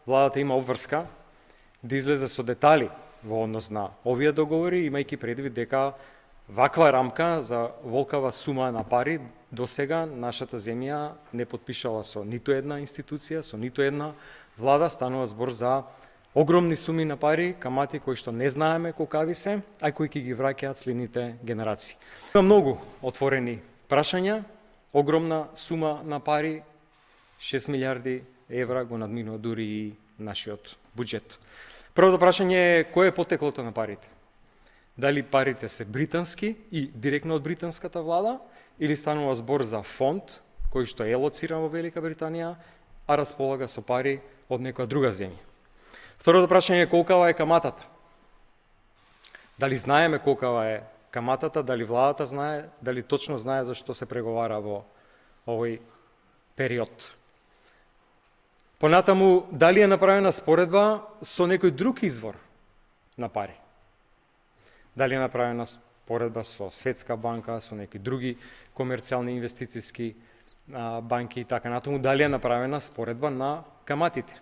владата има обврска да излезе со детали во однос на овие договори, имајќи предвид дека ваква рамка за волкава сума на пари до сега нашата земја не потпишала со ниту една институција, со ниту една влада. Станува збор за огромни суми на пари, камати кои што не знаеме колкави се, а кои ќе ги враќаат следните генерации. Има многу отворени прашања, огромна сума на пари, 6 милиарди евра го надминува дури и нашиот буџет. Првото прашање е кој е потеклото на парите? Дали парите се британски и директно од британската влада, или станува збор за фонд кој што е лоциран во Велика Британија, а располага со пари од некоја друга земја. Второто прашање е колкава е каматата. Дали знаеме колкава е каматата, дали владата знае, дали точно знае за што се преговара во овој период. Понатаму, дали е направена споредба со некој друг извор на пари? Дали е направена споредба со Светска банка, со некои други комерцијални инвестициски банки и така натаму, дали е направена споредба на каматите?